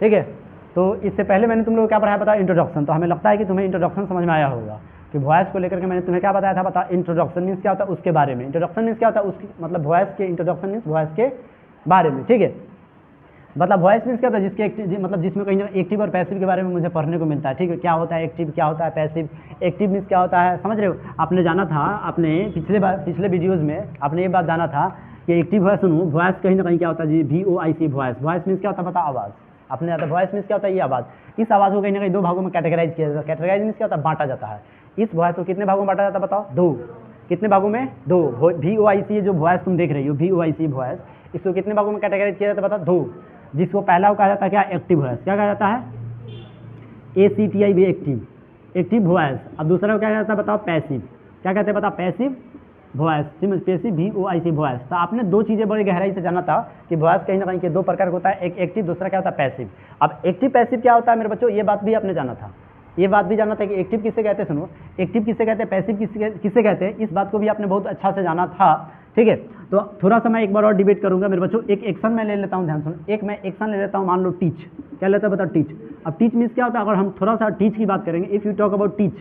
ठीक है। तो इससे पहले मैंने तुम लोग को क्या पढ़ाया पता, इंट्रोडक्शन। तो हमें लगता है कि तुम्हें इंट्रोडक्शन समझ में आया होगा कि वॉइस को लेकर के मैंने तुम्हें क्या बताया था, बता इंट्रोडक्शन मीन्स क्या होता है उसके बारे में। इंट्रोडक्शन मीन्स क्या होता है उसकी मतलब वॉइस के, इंट्रोडक्शन मीन्स वॉइस के बारे में, ठीक है। मतलब वॉइस मीन्स क्या होता है जिसके मतलब जिसमें कहीं एक्टिव और पैसिव के बारे में मुझे पढ़ने को मिलता है, ठीक है। क्या होता है एक्टिव, क्या होता है पैसिव। एक्टिव मीन्स क्या होता है, समझ रहे हो। आपने जाना था, आपने पिछले वीडियोज़ में आपने ये बात जाना था कि एक्टिव वॉइस, सुनो वॉइस कहीं ना कहीं क्या होता है जी, VOIC वॉइस। वॉइस मीन्स क्या होता है पता, आवाज़। आपने जाता वॉइस मीन्स क्या होता है ये आवाज़। इस आवाज़ को कहीं ना कहीं 2 भागों में कैटेगराइज किया जाता है। कैटेगराइज मीन्स क्या होता है, बांटा जाता है। इस वॉइस को कितने भागों में बांटा जाता है बताओ, 2। कितने भागों में, 2। VOIC जो वॉइस तुम देख रही हो, VOIC वॉइस, इसको कितने भागों में कैटेगराइज किया जाता है बताओ, 2। जिसको पहला को कहा जाता है क्या, एक्टिव वॉइस। क्या कहा जाता है, ACTIV एक्टिव, एक्टिव वॉइस। अब दूसरा को क्या जाता है बताओ, पैसिव। क्या कहते हैं बताओ, passive voice, passive VOIC voice. तो आपने 2 चीज़ें बड़ी गहराई से जाना था कि वॉइस कहीं ना कहीं के 2 प्रकार का होता है, एक एक्टिव, दूसरा क्या होता है पैसिव। अब एक्टिव पैसिव क्या होता है मेरे बच्चों, ये बात भी आपने जाना था। ये बात भी जाना था कि एक्टिव किसे कहते हैं, सुनो एक्टिव किसे कहते हैं, पैसिव किसे कहते हैं, इस बात को भी आपने बहुत अच्छा से जाना था, ठीक है। तो थोड़ा सा मैं एक बार और डिबेट करूंगा मेरे बच्चों। एक एक्शन मैं ले लेता हूं, ध्यान सुनो। एक मैं एक्शन ले लेता हूं, मान लो टीच। क्या लेता है बताओ, टीच। अब टीच मीन्स क्या होता है, अगर हम थोड़ा सा टीच की बात करेंगे, if you talk about teach,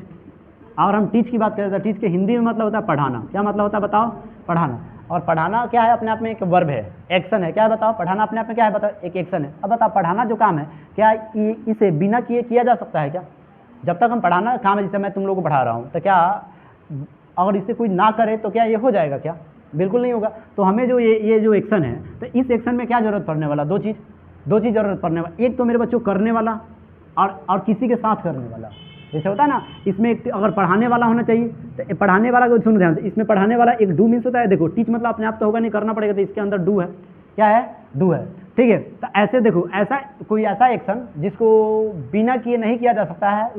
अगर हम टीच की बात करें तो टीच के हिंदी में मतलब होता है पढ़ाना। क्या मतलब होता है बताओ, पढ़ाना। और पढ़ाना क्या है, अपने आप में एक वर्ब है, एक्शन है। क्या है बताओ, पढ़ाना अपने आप में क्या है बताओ, एक एक्शन है। अब बताओ पढ़ाना जो काम है, क्या इसे बिना किए किया जा सकता है क्या। जब तक हम पढ़ाना काम है, जैसे मैं तुम लोगों को पढ़ा रहा हूँ, तो क्या अगर इसे कोई ना करे तो क्या ये हो जाएगा क्या, बिल्कुल नहीं होगा। तो हमें जो ये जो एक्शन है, तो इस एक्शन में क्या जरूरत पड़ने वाला, 2 चीज़ जरूरत पड़ने वाला। एक तो मेरे बच्चों करने वाला और किसी के साथ करने वाला। जैसे होता है ना, इसमें एक अगर पढ़ाने वाला होना चाहिए, तो पढ़ाने वाला को सुनो ध्यान से, इसमें पढ़ाने वाला एक डू मीन्स होता है। देखो टीच मतलब अपने आप तो होगा नहीं, करना पड़ेगा, तो इसके अंदर डू है। क्या है, डू है, ठीक है। तो ऐसे देखो, ऐसा कोई ऐसा एक्शन जिसको बिना किए नहीं किया जा सकता है,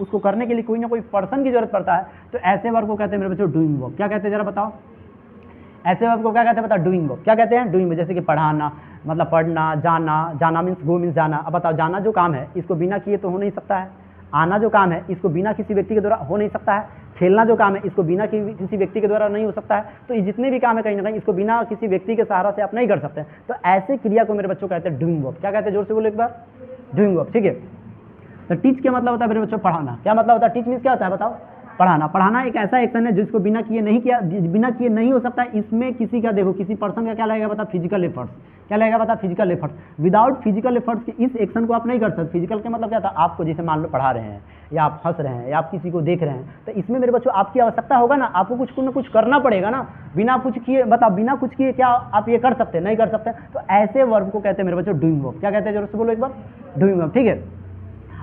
उसको करने के लिए कोई ना कोई पर्सन की जरूरत पड़ता है, तो ऐसे वर्ब को कहते हैं मेरे बच्चों डूइंग वर्ब। क्या कहते हैं जरा बताओ, ऐसे वर्ब को क्या कहते हैं बताओ, डूइंग वर्ब। क्या कहते हैं, डूइंग वर्ब। जैसे कि पढ़ाना मतलब पढ़ना, जाना मीन्स गो मीन्स जाना। अब बताओ जाना जो काम है, इसको बिना किए तो हो नहीं सकता है। आना जो काम है, इसको बिना किसी व्यक्ति के द्वारा हो नहीं सकता है। खेलना जो काम है, इसको बिना किसी व्यक्ति के द्वारा नहीं हो सकता है। तो ये जितने भी काम है कहीं ना कहीं इसको बिना किसी व्यक्ति के सहारा से आप नहीं कर सकते। तो ऐसे क्रिया को मेरे बच्चों कहते हैं डूइंग वर्ब। क्या कहते हैं, जोर से बोलो एक बार, डूइंग वर्ब, ठीक है। तो टीच क्या मतलब होता है मेरे बच्चों, पढ़ाना। क्या मतलब होता है, टीच मीन्स क्या होता है बताओ, पढ़ाना। पढ़ाना एक ऐसा एक्शन है जिसको बिना किए नहीं हो सकता है। इसमें किसी का देखो, किसी पर्सन का क्या लगेगा बता, फिजिकल एफर्ट्स। क्या लगेगा बता, physical efforts. Without physical efforts के इस एक्शन को आप नहीं कर सकते। फिजिकल का मतलब क्या था, आपको जैसे मान लो पढ़ा रहे हैं, या आप हंस रहे हैं, या आप किसी को देख रहे हैं, तो इसमें मेरे बच्चों आपकी आवश्यकता होगा ना, आपको कुछ ना कुछ करना पड़ेगा ना। बिना कुछ किए बताओ, बिना कुछ किए क्या आप ये कर सकते हैं, नहीं कर सकते। तो ऐसे वर्ब को कहते हैं मेरे बच्चों डूइंग वर्ब। क्या कहते हैं, जरूर से बोलो एक बार, डूइंग वर्ब, ठीक है।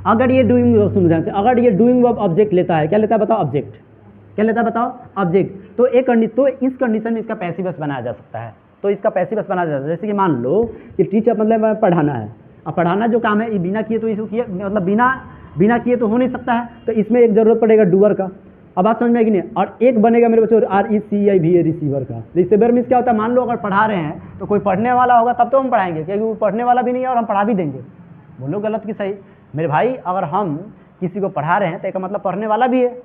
अगर ये डूइंग वर्ब, सुनो ध्यान से, अगर ये डूइंग वर्ब ऑब्जेक्ट लेता है, क्या लेता है बताओ, ऑब्जेक्ट। क्या लेता है बताओ, ऑब्जेक्ट। तो इस कंडीशन में इसका पैसिव वॉइस बनाया जा सकता है। तो इसका पैसिव वॉइस बनाया जा सकता है। जैसे कि मान लो कि टीचर मतलब पढ़ाना है, अब पढ़ाना जो काम है ये बिना किए तो इसको किए मतलब बिना किए तो हो नहीं सकता है। तो इसमें एक जरूरत पड़ेगा डूअर का। अब बात समझ में आएगी नहीं। और एक बनेगा मेरे बच्चों RECIVA, रिसीवर का। रिसीवर मीन्स क्या होता है, मान लो अगर पढ़ा रहे हैं तो कोई पढ़ने वाला होगा तब तो हम पढ़ाएंगे, क्योंकि वो पढ़ने वाला भी नहीं है और हम पढ़ा भी देंगे। बोलो गलत कि सही मेरे भाई, अगर हम किसी को पढ़ा रहे हैं तो एक मतलब पढ़ने वाला भी है।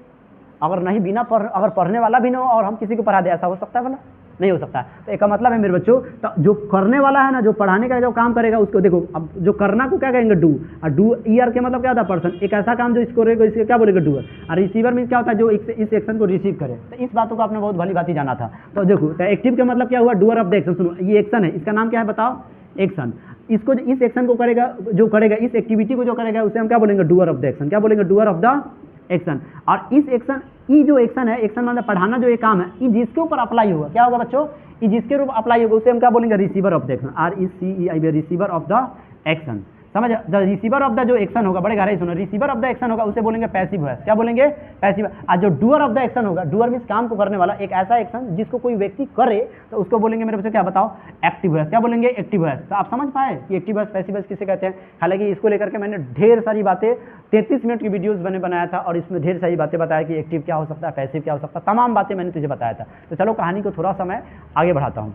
अगर नहीं अगर पढ़ने वाला भी ना हो और हम किसी को पढ़ा दे, ऐसा हो सकता है बोला, नहीं हो सकता है। तो एक मतलब है मेरे बच्चों, तो जो करने वाला है ना, जो पढ़ाने का जो काम करेगा उसको देखो। अब जो करना को क्या कहेंगे, डू। और डू ER के मतलब क्या होता है, पर्सन। एक ऐसा काम जो इसको करेगा, इसको क्या बोलेगा, डूअर। और रिसीवर मीन्स क्या होता है, जो इस एक्शन को रिसीव करे। तो इस बातों को आपने बहुत भली बात जाना था। तो देखो, तो एक्टिव का मतलब क्या हुआ, डूअर ऑफ द एक्शन। सुनो, ये एक्शन है, इसका नाम क्या है बताओ, एक्शन। इसको इस एक्शन को करेगा, जो करेगा इस एक्टिविटी को जो करेगा उसे हम क्या बोलेंगे, डूअर ऑफ द एक्शन। क्या बोलेंगे, डूअर ऑफ द एक्शन। और इस एक्शन, ई जो एक्शन है, एक्शन मतलब पढ़ाना जो ये काम है, ये जिसके ऊपर अप्लाई होगा, क्या होगा बच्चों, ये जिसके ऊपर अप्लाई होगा उसे हम क्या बोलेंगे, receiver of the action. RECEIVA, receiver of the action. समझ, द रिसीवर ऑफ द जो एक्शन होगा, बड़े गहराई सुनो, रिसीवर ऑफ द एक्शन होगा उसे बोलेंगे पैसिव वॉइस। क्या बोलेंगे, पैसिव। और जो डूअर ऑफ द एक्शन होगा, डूअर मीन्स काम को करने वाला, एक ऐसा एक्शन जिसको कोई व्यक्ति करे, तो उसको बोलेंगे मेरे बच्चों क्या बताओ, एक्टिव वॉइस। क्या बोलेंगे, एक्टिव वॉइस। तो आप समझ पाए कि एक्टिव वॉइस पैसिव वॉइस किसे कहते हैं। हालांकि इसको लेकर के मैंने ढेर सारी बातें 33 मिनट की वीडियोस बनाया था, और इसमें ढेर सारी बातें बताया कि एक्टिव क्या हो सकता है, पैसिव क्या हो सकता है, तमाम बातें मैंने तुझे बताया था। तो चलो कहानी को थोड़ा सा मैं आगे बढ़ाता हूँ।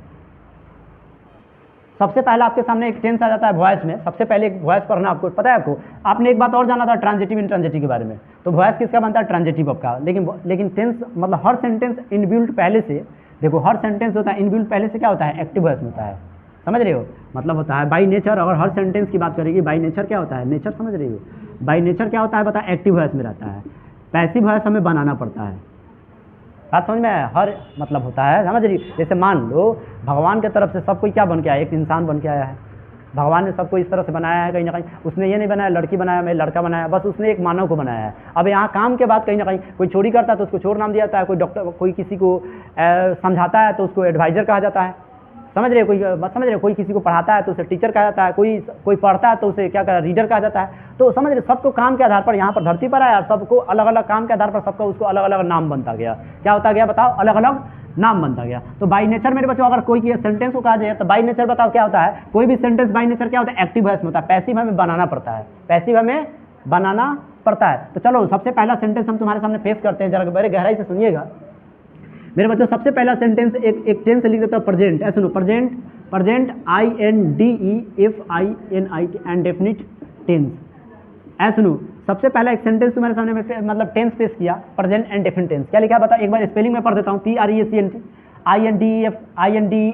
सबसे पहले आपके सामने एक टेंस आ जाता है वॉइस में। सबसे पहले एक वॉइस पढ़ना आपको पता है। आपने एक बात और जाना था ट्रांजिटिव इंट्रांजिटिव के बारे में। तो वॉइस किसका बनता है, ट्रांजिटिव का। लेकिन टेंस मतलब हर सेंटेंस इनबिल्ट पहले से, देखो हर सेंटेंस होता है इनबिल्ट पहले से क्या होता है, एक्टिव वॉइस होता है। समझ रहे हो, मतलब होता है बाई नेचर। अगर हर सेंटेंस की बात करेगी, बाई नेचर क्या होता है, नेचर समझ रही हो, बाई नेचर क्या होता है बता, एक्टिव वॉइस में रहता है, पैसिव वॉइस हमें बनाना पड़ता है। बात समझ में आया, हर मतलब होता है, समझ रही। जैसे मान लो भगवान की तरफ से सब कोई क्या बन के आया, एक इंसान बन के आया है। भगवान ने सबको इस तरह से बनाया है, कहीं ना कहीं उसने ये नहीं बनाया लड़की बनाया मैं लड़का बनाया, बस उसने एक मानव को बनाया है। अब यहाँ काम के बाद कहीं ना कहीं कोई चोरी करता है तो उसको चोर नाम दिया जाता है, कोई डॉक्टर कोई किसी को समझाता है तो उसको एडवाइजर कहा जाता है, समझ रहे हो, कोई बस समझ रहे हो, कोई किसी को पढ़ाता है तो उसे टीचर कहा जाता है, कोई पढ़ता है तो उसे क्या कहा, रीडर कहा जाता है। तो समझ रहे, सबको काम के आधार पर यहाँ पर धरती पर आया और सबको अलग अलग काम के आधार पर सबका उसको अलग अलग नाम बनता गया। क्या होता गया बताओ, अलग अलग नाम बनता गया। तो बाई नेचर मेरे बच्चों अगर कोई सेंटेंस को कहा जाए तो बाई नेचर बताओ क्या होता है, कोई भी सेंटेंस बाई नेचर क्या होता है, एक्टिव वॉइस में होता है, पैसिव हमें बनाना पड़ता है, पैसिव हमें बनाना पड़ता है। तो चलो सबसे पहला सेंटेंस हम तुम्हारे सामने पेश करते हैं, जरा बड़े गहराई से सुनिएगा मेरे बच्चों। सबसे पहला सेंटेंस एक टेंस लिख देता हूँ, प्रेजेंट। ऐसे सुनो, present, present INDEFINIT indefinite tense. ऐसे सुनो, सबसे पहला एक सेंटेंस तुम्हारे सामने में मतलब टेंस पेश किया, प्रेजेंट एंड डेफिनिट टेंस। क्या लिखा बता, एक बार स्पेलिंग में पढ़ देता हूँ, PRECENT INDEFINIT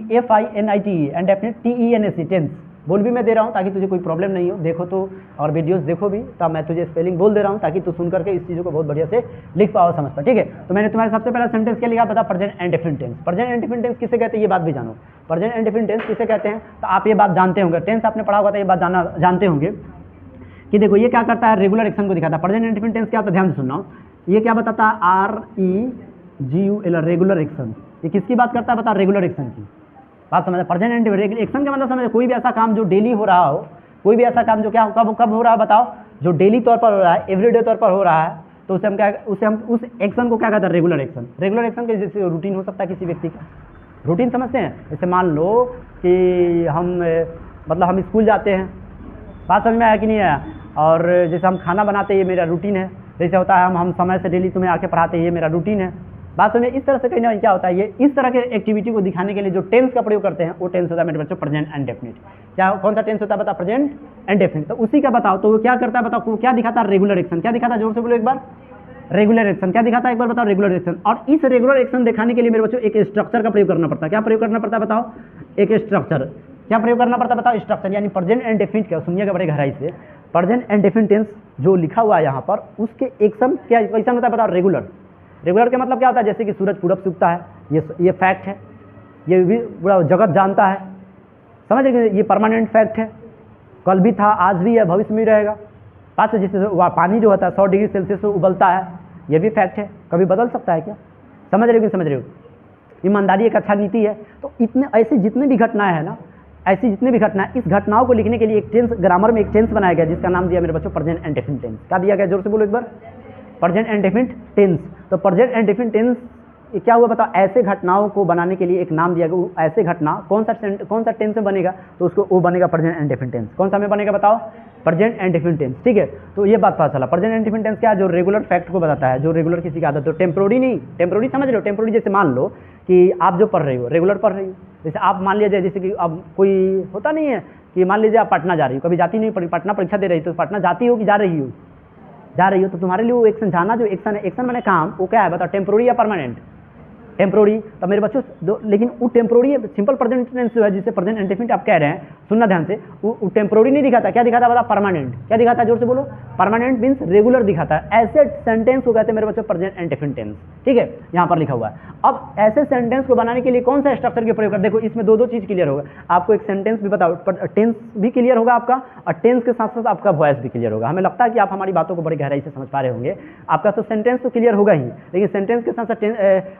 indefinite TENS tense. बोल भी मैं दे रहा हूँ ताकि तुझे कोई प्रॉब्लम नहीं हो, देखो तो और वीडियोस देखो भी, तब मैं तुझे स्पेलिंग बोल दे रहा हूँ ताकि तू सुन करके इस चीज़ों को बहुत बढ़िया से लिख पाओ, समझ पाओ, ठीक है। तो मैंने तुम्हारे सबसे पहला सेंटेंस क्या लिखा बता, present indefinite tense. Present indefinite tense किसे कहते हैं ये बात भी जानो, प्रेजेंट एंड डेफिनिट टेंस किसे कहते हैं तो आप ये बात जानते होंगे, टेंस आपने पढ़ा होगा तो ये बात जानते होंगे कि देखो ये क्या करता है, रेगुलर एक्शन को दिखाता है। प्रेजेंट एंड डेफिनिट टेंस क्या होता है, ध्यान से सुनना, ये क्या बताता है, REGULR, रेगुलर एक्शन। ये किसकी बात करता है बता, रेगुलर एक्शन की बात समझ। प्रेजेंट एंड एक्शन का मतलब समझ, कोई भी ऐसा काम जो डेली हो रहा हो, कोई भी ऐसा काम जो क्या कब हो रहा है बताओ, जो डेली तौर पर हो रहा है, एवरीडे तौर पर हो रहा है, तो उसे हम उस एक्शन को क्या कहते हैं, रेगुलर एक्शन। रेगुलर एक्शन के जैसे रूटीन हो सकता है किसी व्यक्ति का, रूटीन समझते हैं। जैसे मान लो कि हम स्कूल जाते हैं, बात समझ में आया कि नहीं आया, और जैसे हम खाना बनाते हैं ये मेरा रूटीन है, जैसे होता है हम समय से डेली तुम्हें आके पढ़ाते हैं ये मेरा रूटीन है। बात समझे, इस तरह से कहीं ना क्या होता है, ये इस तरह के एक्टिविटी को दिखाने के लिए जो टेंस का प्रयोग करते हैं वो टेंस होता है मेरे बच्चों प्रेजेंट एंड डेफिनिट। क्या कौन सा टेंस होता है बता, प्रेजेंट एंड डेफिनिट। तो उसी का बताओ, तो वो क्या करता है बताओ, क्या दिखाता है, रेगुलर एक्शन। क्या दिखाता है, जोर से बोलो एक बार, रेगुलर एक्शन। क्या दिखाता है एक बार बताओ, रेगुलर एक्शन। और इस रेगुलर एक्शन दिखाने के लिए मेरे बच्चों एक स्ट्रक्चर का प्रयोग करना पड़ता है। क्या प्रयोग करना पड़ता है बताओ, एक स्ट्रक्चर। क्या प्रयोग करना पड़ता है बताओ, स्ट्रक्चर। यानी प्रेजेंट एंड डेफिनिट क्या, सुनिएगा बड़े गहराई से, प्रेजेंट एंड डेफिनिट टेंस जो लिखा हुआ है यहाँ पर, उसके एक्शन क्या कैसा होता है बताओ, रेगुलर। रेगुलर का मतलब क्या होता है, जैसे कि सूरज पूरब से उगता है, ये फैक्ट है, ये भी पूरा जगत जानता है, समझ रहे, ये परमानेंट फैक्ट है, कल भी था आज भी है भविष्य में रहेगा। बात से जैसे पानी जो होता है 100 डिग्री सेल्सियस से उबलता है, ये भी फैक्ट है, कभी बदल सकता है क्या, समझ रहे हो कि समझ रहे हो। ईमानदारी एक अच्छा नीति है। तो इतने ऐसी जितनी भी घटनाएं हैं ना, ऐसी जितनी भी घटनाएं, इस घटनाओं को लिखने के लिए एक टेंस, ग्रामर में एक टेंस बनाया गया जिसका नाम दिया मेरे बच्चों प्रेजेंट एंड डेफिनिट टेंस। क्या दिया गया, जोर से बोलो एक बार, प्रेजेंट एंड डेफिनिट टेंस। तो प्रेजेंट एंड डेफिनिट टेंस क्या हुआ बताओ, ऐसे घटनाओं को बनाने के लिए एक नाम दिया गया। ऐसे घटना कौन सा टेंस में बनेगा, तो उसको वो बनेगा प्रेजेंट एंड डेफिनिट टेंस। कौन सा में बनेगा बताओ, प्रेजेंट एंड डेफिनिट टेंस, ठीक है। तो ये बात पता चला, प्रेजेंट एंड डेफिनिट टेंस क्या है, जो रेगुलर फैक्ट को बताता है, जो रेगुलर किसी की आदत हो, टेम्पोररी नहीं, टेम्पोररी समझ रहे हो। टेम्पोररी जैसे मान लो कि आप जो पढ़ रहे हो, रेगुलर पढ़ रही हो, जैसे आप मान लीजिए, जैसे कि अब कोई होता नहीं है कि मान लीजिए आप पटना जा रही हो, कभी जाती नहीं, पटना परीक्षा दे रही हो, तो पटना जाती हो कि जा रही हो, तो तुम्हारे लिए वो एक्शन जाना, जो एक्शन है, एक्शन मैंने काम, वो क्या है बताओ, टेम्पोररी या परमानेंट, टेम्पोररी। तो मेरे बच्चों लेकिन वो टेम्पोररी सिंपल प्रेजेंट टेंस जो है, जिसे प्रेजेंट एंड डेफिनिट आप कह रहे हैं, सुनना ध्यान से, वो टेम्पोररी नहीं दिखाता, क्या दिखाता है बता, परमानेंट। क्या दिखाता है, जोर से बोलो, परमानेंट मीन्स रेगुलर दिखाता है। ऐसे सेंटेंस को कहते हैं मेरे बच्चों प्रेजेंट एंड डेफिनिट टेंस, ठीक है, यहाँ पर लिखा हुआ है। अब ऐसे सेंटेंस को बनाने के लिए कौन सा स्ट्रक्चर के प्रयोग कर, देखो इसमें दो चीज क्लियर होगा आपको, एक सेंटेंस भी बताओ, टेंस भी क्लियर होगा आपका, और टेंस के साथ साथ आपका वॉइस भी क्लियर होगा। हमें लगता है कि आप हमारी बातों को बड़ी गहराई से समझ पा रहे होंगे। आपका तो सेंटेंस तो क्लियर होगा ही, लेकिन सेंटेंस के साथ साथ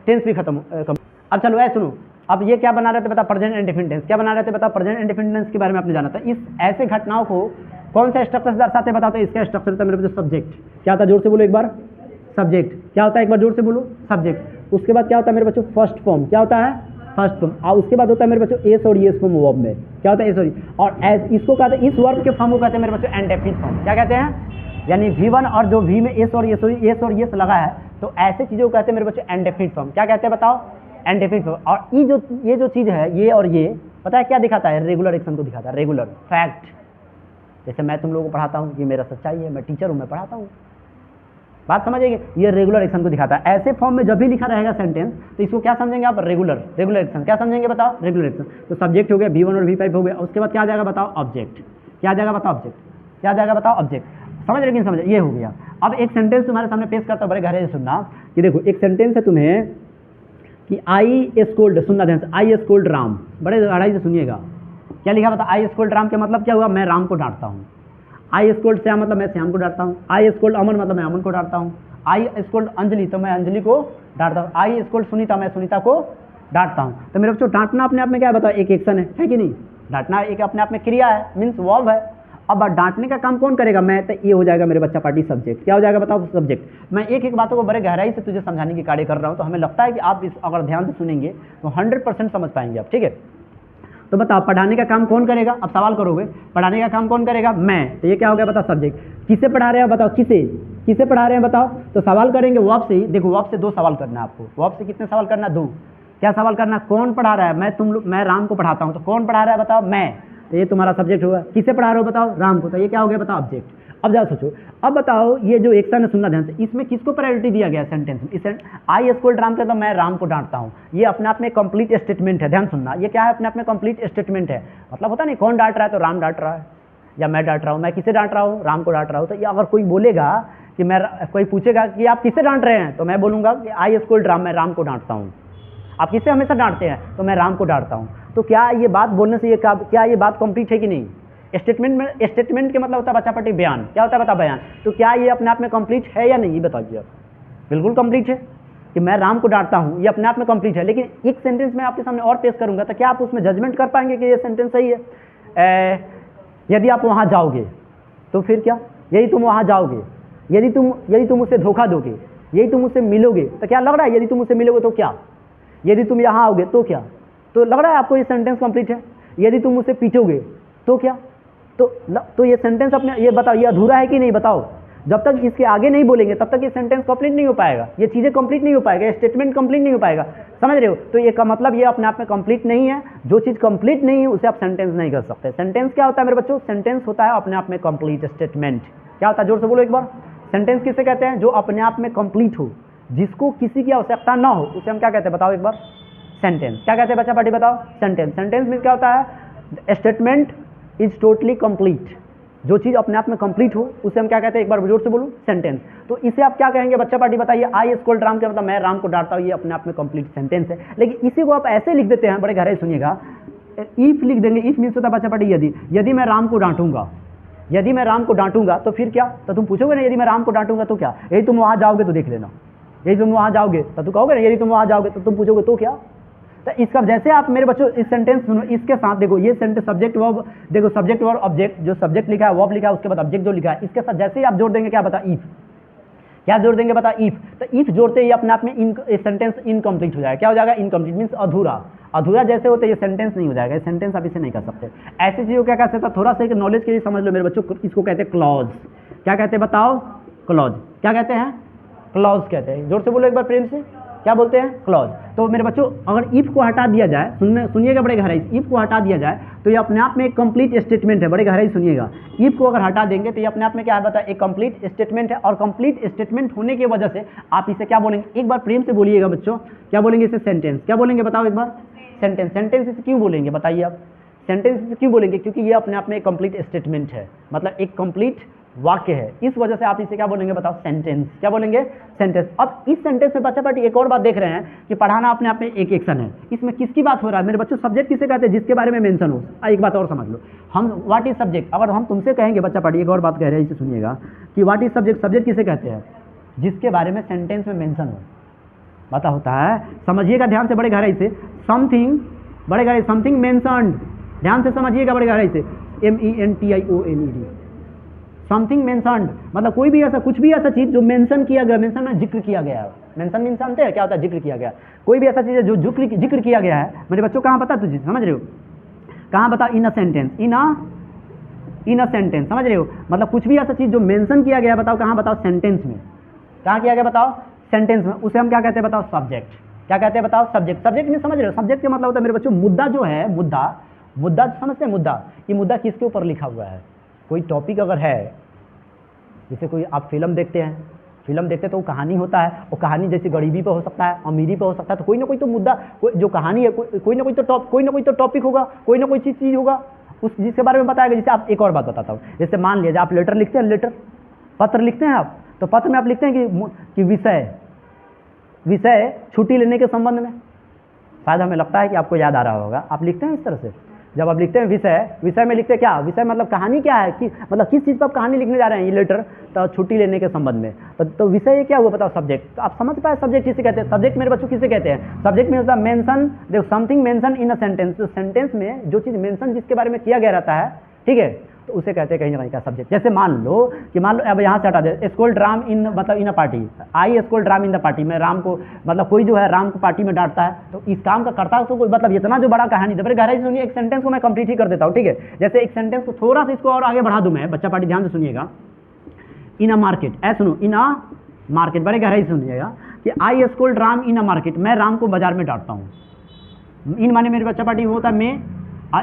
टेंस भी खत्म। अब चलो ऐसे सुनो, अब ये क्या बना रहे थे बता, प्रेजेंट एंड डेफिनिट टेंस। क्या बना रहे थे बता, प्रेजेंट एंड डेफिनिट टेंस के बारे में आपने जाना था। इस ऐसे घटनाओं को कौन सा स्ट्रक्चर से दर्शाते हैं बताओ, तो इसका स्ट्रक्चर होता है मेरे बच्चों सब्जेक्ट। क्या होता है, जोर से बोलो एक बार, सब्जेक्ट। क्या होता है एक बार जोर से बोलो, सब्जेक्ट। उसके बाद क्या होता है मेरे बच्चों, फर्स्ट फॉर्म। क्या होता है, फर्स्ट फॉर्म। और उसके बाद होता है मेरे बच्चों एस और येस फॉर्म वर्ब में। क्या होता है, एस और एस, इसको कहते हैं, इस वर्ब के फॉर्म को कहते हैं मेरे बच्चों एंडेफिनिट फॉर्म। क्या कहते हैं, यानी V1 और जो V में एस और येस लगा है, तो ऐसे चीजों को कहते हैं मेरे बच्चों एंडेफिनिट फॉर्म। क्या कहते हैं बताओ, एंडेफिनिट फॉर्म। और ये जो चीज है, ये और ये पता है क्या दिखाता है, रेगुलर एक्शन को दिखाता है, रेगुलर फैक्ट। जैसे मैं तुम लोगों को पढ़ाता हूँ, ये मेरा सच्चाई है, मैं टीचर हूँ, मैं पढ़ाता हूँ, बात समझिए, ये रेगुलर एक्शन को दिखाता है। ऐसे फॉर्म में जब भी लिखा रहेगा सेंटेंस तो इसको क्या समझेंगे आप, रेगुलर एक्शन। क्या समझेंगे बताओ, रेगुलर एक्शन। तो सब्जेक्ट हो गया V1 और V5 हो गया, उसके बाद क्या आ जाएगा बताओ, ऑब्जेक्ट। क्या आ जाएगा बताओ, ऑब्जेक्ट। क्या आ जाएगा बताओ, ऑब्जेक्ट। समझ रहे कि नहीं समझ, ये हो गया। अब एक सेंटेंस तुम्हारे सामने पेश करता हूँ, बड़े गहरे से सुनना कि देखो एक सेंटेंस है तुम्हें कि आई स्कोल्ड, सुनना ध्यान से, आई स्कोल्ड राम, बड़े गहराई से सुनिएगा। क्या लिखा बता, आई स्कोल्ड राम के मतलब क्या हुआ, मैं राम को डांटता हूँ। आई स्कोल्ड श्याम मतलब मैं श्याम को डांटता हूँ। आई स्कोल्ड अमन मतलब मैं अमन को डांटता हूँ। आई स्कोल्ड अंजलि तो मैं अंजलि को डांटता हूँ। आई स्कोल्ड सुनीता मैं सुनीता को डांटता हूँ। तो मेरे बच्चों डांटना अपने आप में क्या है बताओ, एक एक्शन है कि नहीं। डांटना एक अपने आप में क्रिया है, मीन्स वर्ब है। अब डांटने का काम कौन करेगा, मैं, तो ये हो जाएगा मेरे बच्चा पार्टी सब्जेक्ट। क्या हो जाएगा बताओ, सब्जेक्ट। मैं एक एक बातों को बड़े गहराई से तुझे समझाने की कार्य कर रहा हूँ, तो हमें लगता है कि आप इस अगर ध्यान से सुनेंगे तो 100% समझ पाएंगे आप, ठीक है। तो बताओ पढ़ाने का काम कौन करेगा, अब सवाल करोगे पढ़ाने का काम कौन करेगा, मैं, तो ये क्या हो गया बताओ, सब्जेक्ट। किसे पढ़ा रहे हैं बताओ, किसे पढ़ा रहे हैं बताओ, तो सवाल करेंगे वर्ब से ही। देखो वर्ब से 2 सवाल करना है आपको, वर्ब से कितने सवाल करना, 2। क्या सवाल करना, कौन पढ़ा रहा है, मैं राम को पढ़ाता हूँ, तो कौन पढ़ा रहा है बताओ, मैं, तो ये तुम्हारा सब्जेक्ट होगा। किसे पढ़ा रहे हो बताओ, राम को, तो ये क्या हो गया बताओ, ऑब्जेक्ट। अब जाओ सोचो, अब बताओ ये जो एक्शन है, सुनना ध्यान से, इसमें किसको प्रायोरिटी दिया गया सेंटेंस में, इस आई स्कोल्ड राम के, तो मैं राम को डांटता हूँ, ये अपने आप में कंप्लीट स्टेटमेंट है। ध्यान सुनना, ये क्या है, अपने आप में कंप्लीट स्टेटमेंट है। मतलब होता नहीं, कौन डांट रहा है, तो राम डांट रहा है, या मैं डांट रहा हूँ। मैं किसे डांट रहा हूँ, राम को डांट रहा हूँ। तो ये अगर कोई बोलेगा कि कोई पूछेगा कि आप किसे डांट रहे हैं, तो मैं बोलूँगा कि आई स्कोल्ड राम, मैं राम को डांटता हूँ। आप किसे हमेशा डांटते हैं, तो मैं राम को डांटता हूँ। तो क्या ये बात बोलने से क्या ये बात कंप्लीट है कि नहीं। स्टेटमेंट के मतलब होता है बच्चा पार्टी बयान। क्या होता है बता, बयान। तो क्या ये अपने आप में कंप्लीट है या नहीं, बताइए आप। बिल्कुल कंप्लीट है कि मैं राम को डांटता हूँ, ये अपने आप में कंप्लीट है। लेकिन एक सेंटेंस में आपके सामने और पेश करूंगा, तो क्या आप उसमें जजमेंट कर पाएंगे कि ये सेंटेंस सही है। यदि आप वहाँ जाओगे तो फिर क्या, यदि तुम वहाँ जाओगे, यदि तुम उसे धोखा दोगे, यदि तुम उससे मिलोगे, तो क्या लग रहा है, यदि तुम उससे मिलोगे तो क्या, यदि तुम यहाँ आओगे तो क्या, तो लग रहा है आपको ये सेंटेंस कंप्लीट है। यदि तुम उसे पीटोगे तो क्या, तो ये सेंटेंस अपने, ये बताओ ये अधूरा है कि नहीं, बताओ। जब तक इसके आगे नहीं बोलेंगे तब तक ये सेंटेंस कंप्लीट नहीं हो पाएगा, ये चीज़ें कंप्लीट नहीं हो पाएगा, स्टेटमेंट कंप्लीट नहीं हो पाएगा। समझ रहे हो, तो ये का मतलब ये अपने आप में कंप्लीट नहीं है। जो चीज़ कंप्लीट नहीं है उसे आप सेंटेंस नहीं कर सकते। सेंटेंस क्या होता है मेरे बच्चों, सेंटेंस होता है अपने आप में कंप्लीट स्टेटमेंट। क्या होता है, जोर से बोलो एक बार। सेंटेंस किसे कहते हैं, जो अपने आप में कंप्लीट हो, जिसको किसी की आवश्यकता ना हो, उसे हम क्या कहते हैं बताओ एक बार, सेंटेंस। क्या कहते हैं बच्चा पार्टी बताओ, सेंटेंस। सेंटेंस में क्या होता है, स्टेटमेंट इज टोटली कंप्लीट। जो चीज़ अपने आप में कंप्लीट हो उसे हम क्या कहते हैं, एक बार जोर से बोलो, सेंटेंस। तो इसे आप क्या कहेंगे बच्चा पार्टी बताइए, आई स्कोल्ड राम के मतलब मैं राम को डांटता हूँ, ये अपने आप में कंप्लीट सेंटेंस है। लेकिन इसी को आप ऐसे लिख देते हैं, बड़े गहरे सुनिएगा, इफ लिख देंगे। इफ मीन्स होता है बच्चा पार्टी यदि मैं राम को डांटूंगा, यदि मैं राम को डांटूंगा तो फिर क्या, तो तुम पूछोगे ना यदि मैं राम को डांटूंगा तो क्या, यदि तुम वहाँ जाओगे तो देख लेना, यदि तुम वहाँ जाओगे तो तुम कहोगे ना यदि तुम वहाँ जाओगे, तो तुम पूछोगे तो क्या। तो इसका जैसे आप मेरे बच्चों इस सेंटेंस सुनो, इसके साथ देखो ये सेंटेंस सब्जेक्ट वर्ब, देखो सब्जेक्ट वर्ब ऑब्जेक्ट, जो सब्जेक्ट लिखा है वर्ब लिखा है, उसके बाद ऑब्जेक्ट जो लिखा है, इसके साथ जैसे ही आप जोड़ देंगे क्या बता, इफ। क्या जोड़ देंगे बता, इफ। तो इफ जोड़ते ही अपने आप में सेंटेंस इनकम्प्लीट हो जाएगा। क्या हो जाएगा, इनकम्प्लीट मीन्स अधूरा। अधूरा जैसे होते ये सेंटेंस नहीं हो जाएगा, सेंटेंस आप इसे नहीं कर सकते। ऐसी चीज़ों क्या कहते हैं, थोड़ा सा एक नॉलेज के लिए समझ लो मेरे बच्चों, इसको कहते हैं क्लॉज। क्या कहते हैं बताओ, क्लॉज। क्या कहते हैं, क्लॉज कहते हैं। जोर से बोलो एक बार प्रेम से, क्या बोलते हैं, क्लॉज। तो मेरे बच्चों अगर इफ को हटा दिया जाए, सुनिएगा बड़े गहराई, इफ को हटा दिया जाए तो ये अपने आप में एक कंप्लीट स्टेटमेंट है। बड़े गहराई सुनिएगा, इफ को अगर हटा देंगे तो ये अपने आप में क्या है बता, एक कंप्लीट स्टेटमेंट है। और कंप्लीट स्टेटमेंट होने की वजह से आप इसे क्या बोलेंगे, एक बार प्रेम से बोलिएगा बच्चों, क्या बोलेंगे इसे, सेंटेंस। क्या बोलेंगे बताओ एक बार, सेंटेंस। सेंटेंस इसे क्यों बोलेंगे बताइए आप, सेंटेंस इसे क्यों बोलेंगे, क्योंकि ये अपने आप में एक कंप्लीट स्टेटमेंट है, मतलब एक कंप्लीट वाक्य है। इस वजह से आप इसे क्या बोलेंगे बताओ, सेंटेंस। क्या बोलेंगे, सेंटेंस। अब इस सेंटेंस में बच्चा पार्टी एक और बात देख रहे हैं कि पढ़ाना अपने आप में एक एक्शन है। इसमें किसकी बात हो रहा है मेरे बच्चों, सब्जेक्ट किसे कहते हैं, जिसके बारे में मेंशन हो। एक बात और समझ लो, हम व्हाट इज सब्जेक्ट, अगर हम तुमसे कहेंगे बच्चा पार्टी, एक और बात कह रहे हैं, इसे सुनिएगा कि व्हाट इज सब्जेक्ट, सब्जेक्ट किसे कहते हैं, जिसके बारे में सेंटेंस में मेंशन हो। पता होता है, समझिएगा ध्यान से बड़े गहराई से, समथिंग, बड़े गहराई, समथिंग मेंशन्ड, ध्यान से समझिएगा बड़े गहराई से, MENTIONED, समथिंग मेंशन्ड, मतलब कोई भी ऐसा, कुछ भी ऐसा चीज जो मेंशन किया गया, मेंशन में जिक्र किया गया है। मेंशन मीन जानते हैं क्या होता है, जिक्र किया गया। कोई भी ऐसा चीज है जो जिक्र किया गया है मेरे बच्चों, कहाँ बता तुझे, समझ रहे हो, कहाँ बता, इन a sentence, in a sentence, समझ रहे हो, मतलब कुछ भी ऐसा चीज जो मेंशन किया गया, बताओ कहाँ, बताओ सेंटेंस में। कहाँ किया गया बताओ, सेंटेंस में, उसे हम क्या कहते हैं बताओ, सब्जेक्ट। क्या कहते हैं बताओ, सब्जेक्ट। सब्जेक्ट में समझ रहे हो, सब्जेक्ट का मतलब होता है मेरे बच्चों मुद्दा जो है, मुद्दा समझते हैं, मुद्दा, ये मुद्दा किसके ऊपर लिखा हुआ है। कोई टॉपिक अगर है, जैसे कोई आप फिल्म देखते हैं फिल्म देखते तो वो कहानी होता है, और कहानी जैसे गरीबी पे हो सकता है, अमीरी पे हो सकता है, तो कोई ना कोई तो मुद्दा, जो कहानी है कोई ना कोई तो टॉपिक होगा, कोई ना कोई चीज़ होगा उस जिसके बारे में बताएगा। जैसे आप एक और बात बताता हूँ, जैसे मान लीजिए आप लेटर लिखते हैं, लेटर पत्र लिखते हैं आप, तो पत्र में आप लिखते हैं कि विषय छुट्टी लेने के संबंध में। शायद हमें लगता है कि आपको याद आ रहा होगा, आप लिखते हैं इस तरह से। जब आप लिखते हैं विषय में लिखते हैं क्या, विषय मतलब कहानी क्या है, कि मतलब किस चीज़ पर आप कहानी लिखने जा रहे हैं, ये लेटर तो छुट्टी लेने के संबंध में। तो विषय ये क्या हुआ बताओ, सब्जेक्ट। तो आप समझ पाए सब्जेक्ट किसे कहते हैं। सब्जेक्ट मेरे बच्चों किसे कहते हैं, सब्जेक्ट में होता है मेंशन, देखो something mention in a sentence, तो सेंटेंस में जो चीज़ मेंशन जिसके बारे में किया गया रहता है, ठीक है, तो उसे कहते हैं कहीं ना कहीं का सब्जेक्ट। जैसे मान लो अब यहाँ से हटा दे, स्कूल ड्राम इन मतलब in a party, I scolded Ram in the party, मैं राम को मतलब कोई जो है राम को पार्टी में डांटता है, तो इस काम का करता है तो कोई मतलब इतना जो बड़ा कहानी, तो गहराई से सुनिए, एक सेंटेंस को मैं कंप्लीट ही कर देता हूँ, ठीक है। जैसे एक सेंटेंस को थोड़ा सा इसको और आगे बढ़ा दूँ मैं, बच्चा पार्टी ध्यान से सुनिएगा। इन अ मार्केट, सुनो, इन अ मार्केट, बड़े गहराई से सुनिएगा कि I scold Ram in a market, मैं राम को बाजार में डांटता हूँ। इन माने मेरे बच्चा पार्टी होता है मैं,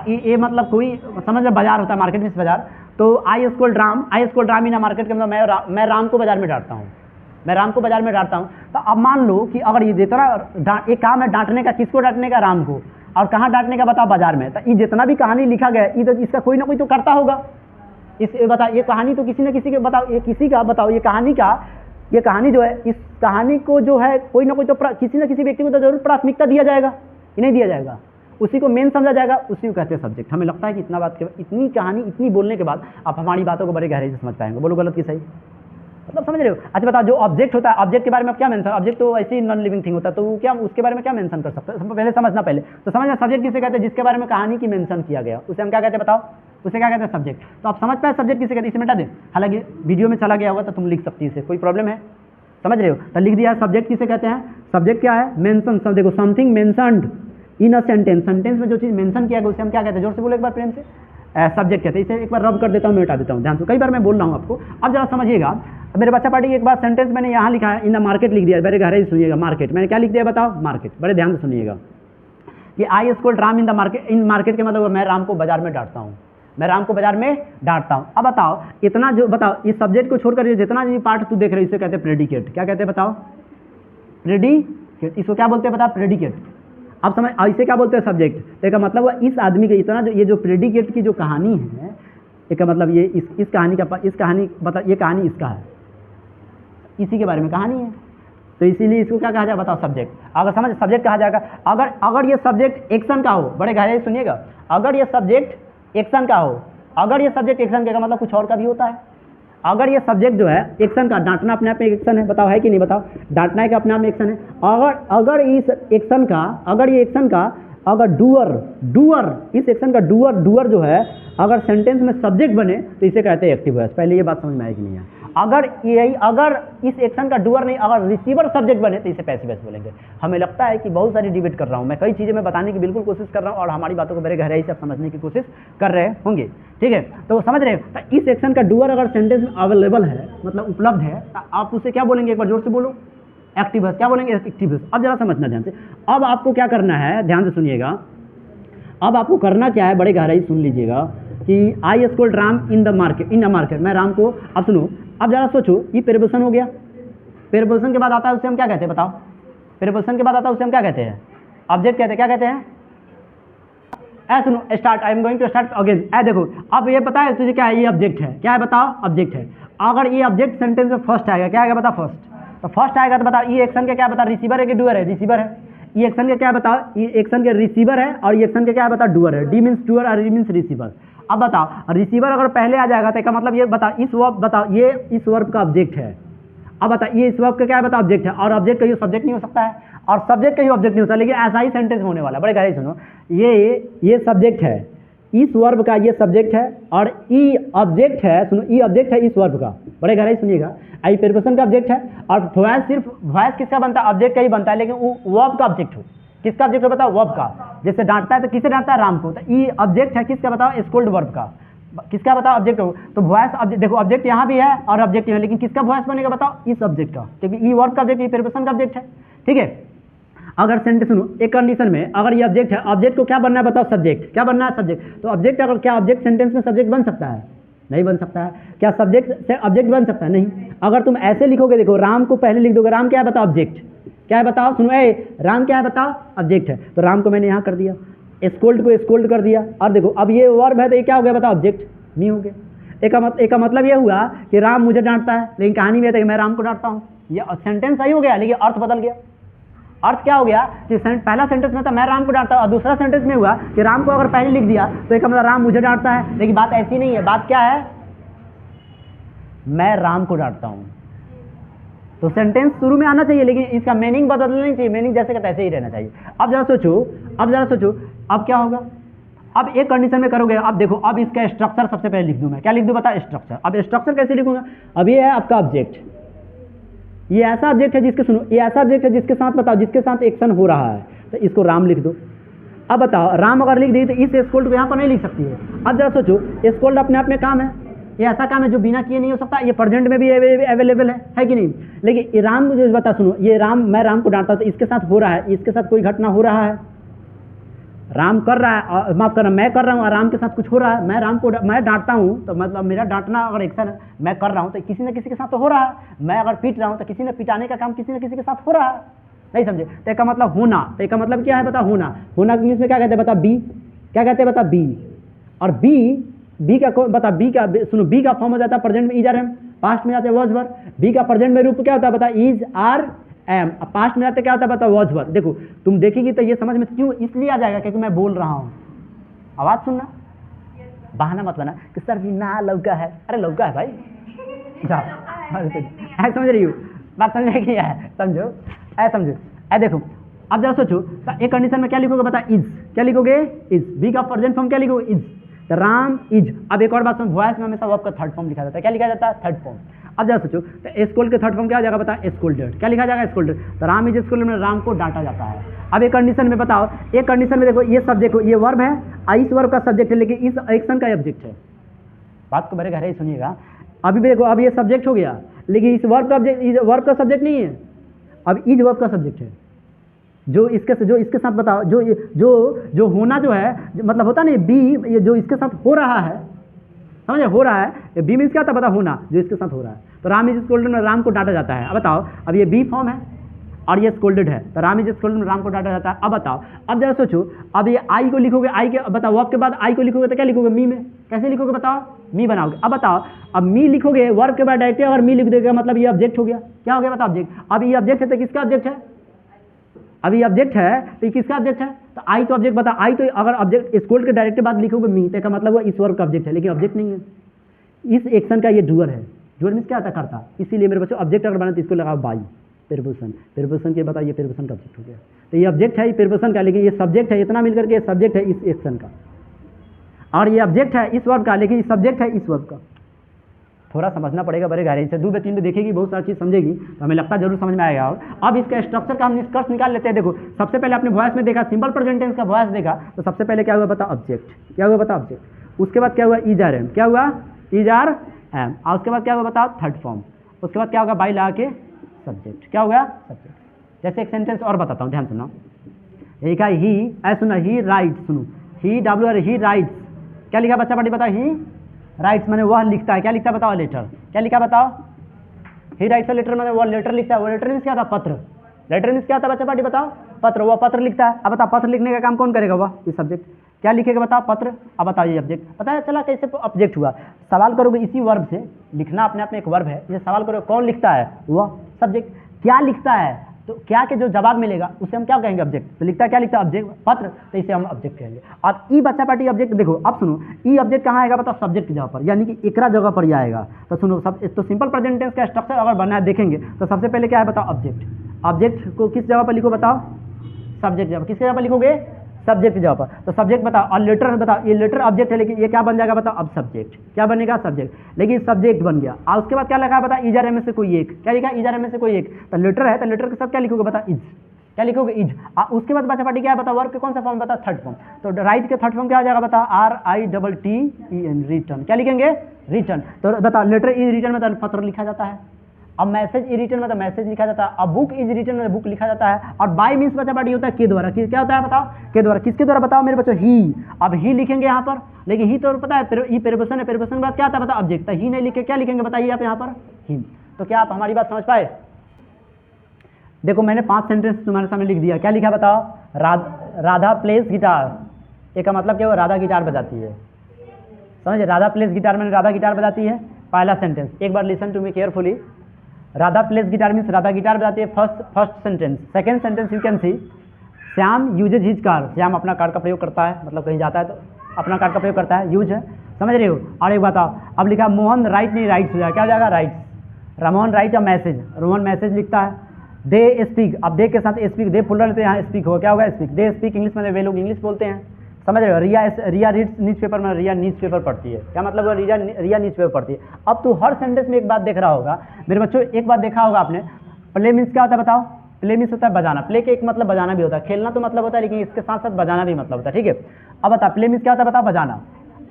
ये मतलब कोई समझ में बाजार होता है, मार्केट में बाजार, तो आई स्कूल ड्राम इन मार्केट के मतलब मैं राम को बाजार में डांटता हूँ, मैं राम को बाजार में डांटता हूँ। तो अब मान लो कि अगर ये जितना एक काम है डांटने का, किसको डांटने का, राम को, और कहाँ डांटने का बताओ, बाजार में। तो ये जितना भी कहानी लिखा गया है, इसका कोई ना कोई तो करता होगा। बताओ ये कहानी तो किसी न किसी के, बताओ ये किसी का, बताओ ये कहानी जो है, इस कहानी को जो है कोई ना कोई तो किसी न किसी व्यक्ति को तो जरूर प्राथमिकता दिया जाएगा, कि नहीं दिया जाएगा, उसी को मेन समझा जाएगा, उसी को कहते हैं सब्जेक्ट। हमें लगता है कि इतनी कहानी, इतनी बोलने के बाद आप हमारी बातों को बड़े गहराई से समझ पाएंगे। बोलो गलत कि सही, मतलब समझ रहे हो। अच्छा बताओ, जो ऑब्जेक्ट होता है, ऑब्जेक्ट के बारे में क्या मेंशन, ऑब्जेक्ट तो ऐसे ही नॉन लिविंग थिंग होता है, तो क्या उसके बारे में क्या मेंशन कर सकते हैं, पहले समझना। तो समझना सब्जेक्ट किसे कहते हैं, जिसके बारे में कहानी की मेंशन किया गया, उसे हम क्या कहते हैं बताओ, उसे क्या कहते हैं सब्जेक्ट। तो आप समझ पाए सब्जेक्ट किसे कहते हैं, इसे मिटा दे, हालांकि वीडियो में चला गया होगा तो तुम लिख सकती है, इसे कोई प्रॉब्लम है, समझ रहे हो। तो लिख दिया सब्जेक्ट किसे कहते हैं, सब्जेक्ट क्या है, मेंशन। सब देखो, something mentioned in a sentence, sentence में जो चीज़ मेंशन किया गया उसे हम क्या कहते हैं, जोर से बोलो एक बार प्रेम से, सब्जेक्ट कहते हैं। इसे एक बार रब कर देता हूँ, मैं हटा देता हूँ, ध्यान से, कई बार मैं बोल रहा हूँ आपको, अब जरा समझिएगा। मेरे बच्चा पार्टी एक बार सेंटेंस मैंने यहाँ लिखा है, इन द मार्केट लिख दिया, मेरे गहराई से सुनिएगा, मार्केट मैंने क्या लिख दिया बताओ, मार्केट, बड़े ध्यान से सुनिएगा कि I scold Ram in the market, in market के मतलब मैं राम को बाजार में डांटता हूँ, मैं राम को बाजार में डांटता हूँ। अब बताओ इतना जो, बताओ इस सब्जेक्ट को छोड़कर जितना भी पार्ट तू देख रहे हो इसे कहते हैं प्रेडिकेट। क्या कहते हैं बताओ, प्रेडिकेट, इसको क्या बोलते हैं बताओ, प्रेडिकेट। अब समझ, इसे क्या बोलते हैं सब्जेक्ट। तो मतलब वो इस आदमी के इतना जो, ये जो प्रेडिकेट की जो कहानी है, एक मतलब ये इस कहानी का, इस कहानी बता, ये कहानी इसका है, इसी के बारे में कहानी है, तो इसीलिए इसको क्या कहा जाए बताओ, सब्जेक्ट। अगर समझ, सब्जेक्ट कहा जाएगा अगर ये सब्जेक्ट एक्शन का हो, बड़े गहराई से सुनिएगा, अगर ये सब्जेक्ट एक्शन का हो, अगर ये सब्जेक्ट एक्शन का मतलब कुछ और का भी होता है। अगर ये सब्जेक्ट जो है एक्शन का, डांटना अपने आप में एक्शन है, बताओ है कि नहीं बताओ, डांटना है कि अपने आप में एक्शन है। अगर इस एक्शन का, अगर ये एक्शन का, अगर डूअर इस एक्शन का डूअर जो है अगर सेंटेंस में सब्जेक्ट बने तो इसे कहते हैं एक्टिव वॉइस। पहले ये बात समझ में आएगी नहीं है। अगर इस एक्शन का डूअर नहीं, अगर रिसीवर सब्जेक्ट बने तो इसे पैसिव वॉइस बोलेंगे। हमें लगता है कि बहुत सारी डिबेट कर रहा हूँ मैं, कई चीज़ें मैं बताने की बिल्कुल कोशिश कर रहा हूँ और हमारी बातों को बड़े गहराई से आप समझने की कोशिश कर रहे होंगे, ठीक है। तो समझ रहे हैं, तो इस एक्शन का डूअर अगर सेंटेंस में अवेलेबल है, मतलब उपलब्ध है, तो आप उसे क्या बोलेंगे, एक बार जोर से बोलो, एक्टिव वॉइस। क्या बोलेंगे, एक्टिव वॉइस। अब जरा समझना ध्यान से, अब आपको क्या करना है, ध्यान से सुनिएगा, अब आपको करना क्या है, बड़े गहराई सुन लीजिएगा कि I scold Ram in the market, मैं राम को, अब सुनो, अब जरा सोचो, ये प्रीपोजिशन हो गया, प्रीपोजिशन के बाद आता है उसे हम क्या कहते हैं बताओ, प्रीपोजिशन के बाद आता है उसे हम क्या कहते हैं, ऑब्जेक्ट कहते हैं। क्या कहते हैं, सुनो, start, I am going to start again. देखो, अब ये पता है तुझे क्या है, ये ऑब्जेक्ट है, क्या है बताओ, ऑब्जेक्ट है। अगर ये ऑब्जेक्ट सेंटेंस में फर्स्ट आएगा, क्या आएगा बताओ, फर्स्ट, तो फर्स्ट आएगा तो बताओ ये एक्शन के क्या बता, रिसीवर है कि डूअर है, रिसीवर है। ये एक्शन के क्या बताओ, ये एक्शन के रिसीवर है और ये एक्शन के क्या बता, डूअर है। डी मीन्स डूअर और री मीन्स रिसीवर। अब बताओ, रिसीवर अगर पहले आ जाएगा तो इसका मतलब ये बताओ, इस वर्ब, बताओ ये इस वर्ब का ऑब्जेक्ट है। अब बताओ ये इस वर्ब का क्या बताओ, ऑब्जेक्ट है, और ऑब्जेक्ट कहीं सब्जेक्ट नहीं हो सकता है, और सब्जेक्ट कहीं ऑब्जेक्ट नहीं होता, लेकिन ऐसा ही सेंटेंस होने वाला है। बड़े गहराई सुनो, ये सब्जेक्ट है, इस वर्ब का ये सब्जेक्ट है, और ई ऑब्जेक्ट है, सुनो, ई ऑब्जेक्ट है इस वर्ब का। बड़े गहराई सुनिएगा, आई प्रीपोजिशन का ऑब्जेक्ट है, और वॉइस सिर्फ वॉइस किसका बनता है, ऑब्जेक्ट का ही बनता है, लेकिन वो वर्ब का ऑब्जेक्ट हो। किसका ऑब्जेक्ट हो बताओ, वर्ब का। जैसे डांटता है तो किसे डांटता है, राम को, तो ई ऑब्जेक्ट है किसका बताओ, स्कोल्ड वर्ब का। किसका बताओ, ऑब्जेक्ट हो। तो वॉइस ऑब्जेक्ट, देखो ऑब्जेक्ट यहाँ भी है और ऑब्जेक्ट यहाँ, लेकिन किसका वॉइस बनेगा बताओ, इस ऑब्जेक्ट का, क्योंकि ई वर्ब का ऑब्जेक्ट, ई प्रीपोजिशन का ऑब्जेक्ट है, ठीक है। अगर सेंटेंस, सुनो, एक कंडीशन में अगर ये ऑब्जेक्ट है, ऑब्जेक्ट को क्या बनना है बताओ, सब्जेक्ट। क्या बनना है, सब्जेक्ट। तो ऑब्जेक्ट अगर क्या, ऑब्जेक्ट सेंटेंस में सब्जेक्ट बन सकता है, नहीं बन सकता है। क्या सब्जेक्ट से ऑब्जेक्ट बन सकता है? नहीं। अगर तुम ऐसे लिखोगे, देखो राम को पहले लिख दोगे, राम क्या है बताओ? ऑब्जेक्ट। क्या है बताओ? सुनो, राम क्या है बताओ? ऑब्जेक्ट है। तो राम को मैंने यहाँ कर दिया, स्कोल्ड को स्कोल्ड कर दिया, और देखो अब ये वर्ब है तो ये क्या हो गया बताओ? ऑब्जेक्ट नहीं हो गया। एक का मतलब ये हुआ कि राम मुझे डांटता है, लेकिन कहानी में है कि मैं राम को डांटता हूँ। ये सेंटेंस सही हो गया, लेकिन अर्थ बदल गया। अर्थ क्या हो गया कि पहला सेंटेंस में था मैं राम को डांटता हूँ, और दूसरा सेंटेंस में हुआ कि राम को अगर पहले लिख दिया तो एक मतलब राम मुझे डांटता है, लेकिन बात ऐसी नहीं है। बात क्या है? मैं राम को डांटता हूँ। तो सेंटेंस शुरू में आना चाहिए, लेकिन इसका मीनिंग बदलना नहीं चाहिए। मीनिंग जैसे का तैसे ही रहना चाहिए। अब जरा सोचो, अब क्या होगा? अब एक कंडीशन में करोगे। अब देखो, अब इसका स्ट्रक्चर सबसे पहले लिख दूं मैं। क्या लिख दूं बता? स्ट्रक्चर। अब स्ट्रक्चर कैसे लिखूंगा? अब ये है आपका ऑब्जेक्ट, ये ऐसा ऑब्जेक्ट है जिसके, सुनो, ये ऐसा ऑब्जेक्ट है जिसके साथ बताओ, जिसके साथ एक्शन हो रहा है, तो इसको राम लिख दो। अब बताओ, राम अगर लिख दी तो इस स्कोल्ड को यहाँ पर नहीं लिख सकती है। अब जरा सोचो, स्कोल्ड अपने आप में काम है, ये ऐसा काम है जो बिना किए नहीं हो सकता, ये प्रेजेंट में भी अवेलेबल है कि नहीं? लेकिन ये राम मुझे बता, सुनो, ये राम, मैं राम को डांटता हूं तो इसके साथ हो रहा है, इसके साथ कोई घटना हो रहा है, राम कर रहा है, माफ करना, मैं कर रहा हूँ और राम के साथ कुछ हो रहा है। मैं राम को मैं डांटता हूँ तो मतलब मेरा डांटना अगर एक्शन है, मैं कर रहा हूँ तो किसी न किसी के साथ तो हो रहा है। मैं अगर पीट रहा हूँ तो किसी ने पिटाने का काम किसी न किसी के साथ हो रहा है। नहीं समझे? तो इसका मतलब होना, तो इसका मतलब क्या है बता? होना। होना इंग्लिश में क्या कहते हैं बता? बी। क्या कहते हैं बता? बी। और बी का बता? बी का, सुनो, बी का फॉर्म हो जाता है प्रेजेंट में इज आर एम, पास्ट में जाते हैं वॉज वर्ब। बी का प्रेजेंट में रूप क्या होता है बता? Is are am. अब पास्ट में जाते क्या होता है बता? Was verb. देखो तुम देखेगी तो ये समझ में क्यों इसलिए आ जाएगा क्योंकि मैं बोल रहा हूँ। आवाज सुनना, बहाना मत बना कि सर जी ना लौका है। अरे लौका है भाई, जाओ। ऐसा समझ रही हो बात? समझ क्या है? समझो, ऐसा समझो। ऐ देखो, अब जरा सोचो, एक कंडीशन में क्या लिखोगे बता? इज। क्या लिखोगे? इज। बी का प्रेजेंट फॉर्म क्या लिखोगे? इज। राम इज। अब एक और बात सुन, वॉइस में हमेशा वर्ब का थर्ड फॉर्म लिखा जाता है। क्या लिखा जाता है? Third form. अब जरा सोचो, तो स्कोल्ड के थर्ड फॉर्म क्या हो जाएगा बता? स्कोल्डेड। क्या लिखा जाएगा? स्कोल्डेड। तो राम इज स्कोल्डेड में राम को डांटा जाता है। अब एक कंडीशन में बताओ, एक कंडीशन में देखो, ये सब्जेक्ट, ये वर्ब है, इस वर्ब का सब्जेक्ट है, लेकिन इस एक्शन का ऑब्जेक्ट है। बात को बड़े गहराई सुनिएगा। अभी भी देखो, अब ये सब्जेक्ट हो गया, लेकिन इस वर्ब का ऑब्जेक्ट, वर्ब का सब्जेक्ट नहीं है, अब इज वर्ब का सब्जेक्ट है। जो इसके साथ बताओ, जो होना जो है, मतलब होता नहीं बी, ये जो इसके साथ हो रहा है, समझे? हो रहा है, बी मीन्स क्या था बता? होना, जो इसके साथ हो रहा है। तो राम इज स्कोल्डेड में राम को डांटा जाता है। अब बताओ, अब ये बी फॉर्म है और ये स्कोल्डेड है, तो राम इज स्कोल्डेड में राम को डांटा जाता है। अब बताओ, अब जरा सोचो, अब ये आई को लिखोगे, आई के बताओ वर्ब के बाद आई को लिखोगे तो क्या लिखोगे? मी में। कैसे लिखोगे बताओ? मी बनाओगे। अब बताओ, अब मी लिखोगे वर्ब के बाद डायरेक्ट, अगर मी लिख देगा मतलब ये ऑब्जेक्ट हो गया। क्या हो गया बताओ? ऑब्जेक्ट। अब ये ऑब्जेक्ट है तो किसका ऑब्जेक्ट है? अभी ऑब्जेक्ट है तो ये किसका ऑब्जेक्ट है? तो आई तो ऑब्जेक्ट बता। आई तो अगर ऑब्जेक्ट स्कोल्ड के डायरेक्ट बाद लिखोगे मी, तो का मतलब हुआ इस वर्ब का ऑब्जेक्ट है, लेकिन ऑब्जेक्ट नहीं है। इस एक्शन का ये डूअर है। डूअर मीन्स क्या होता? करता। इसीलिए मेरे बच्चों ऑब्जेक्ट अगर बना तो इसको लगाओ बाई, प्रीपोजिशन। प्रीपोजिशन के बताओ, ये प्रीपोजिशन का ऑब्जेक्ट हो गया। तो ये ऑब्जेक्ट है, ये प्रीपोजिशन का, लेकिन ये सब्जेक्ट है। इतना मिलकर के ये सब्जेक्ट है इस एक्शन का, और ये ऑब्जेक्ट है इस वर्ब का, लेकिन ये सब्जेक्ट है इस वर्ब का। थोड़ा समझना पड़ेगा बड़े गहराई से। 2 3 देखेगी, बहुत सारी चीज़ समझेगी, तो हमें लगता है जरूर समझ में आएगा। और अब इसका स्ट्रक्चर का हम निष्कर्ष निकाल लेते हैं। देखो, सबसे पहले आपने वॉइस में देखा, सिंपल प्रेजेंट टेंस का वॉइस देखा, तो सबसे पहले क्या हुआ बता? ऑब्जेक्ट। क्या हुआ बता? ऑब्जेक्ट। उसके बाद क्या हुआ? Is are am. क्या हुआ? Is are am. और उसके बाद क्या हुआ बताओ? Third form. उसके बाद क्या होगा? बाई लगा के सब्जेक्ट। क्या होगा? सब्जेक्ट। जैसे एक सेंटेंस और बताता हूँ, ध्यान सुनो। एक है ही, ऐसा सुना, ही राइट, सुनो, ही डब्ल्यू, ही राइट्स। क्या लिखा बच्चा पार्टी बताओ? ही राइट्स मैंने वह लिखता है। क्या लिखता है बताओ? लेटर। क्या लिखा बताओ? ही राइट्स लेटर, मैंने वो लेटर लिखता है। वो लेटर मीन्स क्या था? पत्र। लेटर मीन्स क्या था बच्चा पार्टी बताओ? पत्र। वो पत्र लिखता है। अब बताओ, पत्र लिखने का काम कौन करेगा? वह, ये सब्जेक्ट। क्या लिखेगा बताओ? पत्र। अब बताओ, ये ऑब्जेक्ट। पता है चला कैसे ऑब्जेक्ट हुआ? सवाल करोगे इसी वर्ब से, लिखना अपने आप में एक वर्ब है। ये सवाल करोगे कौन लिखता है? वह, सब्जेक्ट। क्या लिखता है? तो क्या के जो जवाब मिलेगा उसे हम क्या कहेंगे? ऑब्जेक्ट। तो लिखता है, क्या लिखता है? ऑब्जेक्ट, पत्र, तो इसे हम ऑब्जेक्ट कहेंगे। अब ई बच्चा पार्टी ऑब्जेक्ट, देखो अब सुनो, ई ऑब्जेक्ट कहाँ आएगा बताओ? सब्जेक्ट की जगह पर, यानी कि एकरा जगह पर ही आएगा। तो सुनो, सब तो सिंपल प्रेजेंट टेंस का स्ट्रक्चर अगर बनाया देखेंगे तो सबसे पहले क्या है बताओ? ऑब्जेक्ट। ऑब्जेक्ट को किस जगह पर लिखो बताओ? सब्जेक्ट जगह। किसके जगह पर लिखोगे? सब्जेक्ट की जगह पर। तो सब्जेक्ट बताओ, और लेटर बताओ, ये लेटर ऑब्जेक्ट है, लेकिन ये क्या बन जाएगा बताओ? अब सब्जेक्ट। क्या बनेगा? सब्जेक्ट। लेकिन सब्जेक्ट बन गया। और उसके बाद क्या लिखा है बताओ? इज आर एम में से कोई एक। क्या लिखा? इज आर एम में से कोई एक। तो लेटर है, तो लेटर के साथ क्या लिखोगे बताओ? इज। क्या लिखोगे? इज। उसके बाद बच्चा पार्टी क्या है बताओ? वर्ब के कौन सा फॉर्म बताओ? Third form. तो राइट के थर्ड फॉर्म क्या आ जाएगा बताओ? RITTEN, return. क्या लिखेंगे? रिटर्न। तो बताओ, लेटर इज रिटर्न में पत्र लिखा जाता है। अब मैसेज इज रिटन मतलब मैसेज लिखा जाता है, अब बुक इज रिटन मतलब बुक लिखा जाता है, और बाय मीन्स बच्चा पार्टी होता है के द्वारा, क्या होता है बताओ, के द्वारा, किसके द्वारा बताओ मेरे बच्चों, ही। अब ही लिखेंगे यहाँ पर, लेकिन ही तो पता है ये प्रीपोजिशन है, प्रीपोजिशन के बाद क्या आता है बताओ, ऑब्जेक्ट, तो ही नहीं लिखे क्या लिखेंगे बताइए आप यहाँ पर, ही। तो क्या आप हमारी बात समझ पाए? देखो मैंने 5 सेंटेंस तुम्हारे सामने लिख दिया, क्या लिखा बताओ, राधा प्लेस गिटार, एक का मतलब क्या हुआ, राधा गिटार बजाती है, समझे, राधा प्लेस गिटार मैंने राधा गिटार बजाती है, पहला सेंटेंस, एक बार listen to me carefully, Radha plays guitar means Radha guitar बजाती है, first sentence. Second sentence you can see Shyam uses his car, Shyam अपना कार का प्रयोग करता है, मतलब कहीं जाता है तो अपना कार का प्रयोग करता है, यूज है, समझ रहे हो। और एक बताओ, अब लिखा मोहन राइट नहीं राइट्स हो जाएगा, क्या हो जाएगा, rights, Ramohan right a message, Rohan message लिखता है, दे स्पीक, अब दे के साथ स्पीक, दे फुल रहते हैं, यहाँ स्पीक हो, क्या होगा स्पीक, दे स्पीक इंग्लिश में, वे लोग इंग्लिश बोलते हैं, समझ रहे हो। रिया रीड्स न्यूज़ पेपर में, रिया न्यूज़ पेपर पढ़ती है, क्या मतलब रिया न्यूज़ पेपर पढ़ती है। अब तू हर सेंटेंस में एक बात देख रहा होगा मेरे बच्चों, एक बात देखा होगा आपने, प्ले मीन्स क्या होता है बताओ, प्ले मीन्स होता है बजाना, प्ले के एक मतलब बजाना भी होता है, खेलना तो मतलब होता है, लेकिन इसके साथ साथ बजाना भी मतलब होता है, ठीक है। अब बता प्ले मीन्स क्या होता है बताओ, बजाना।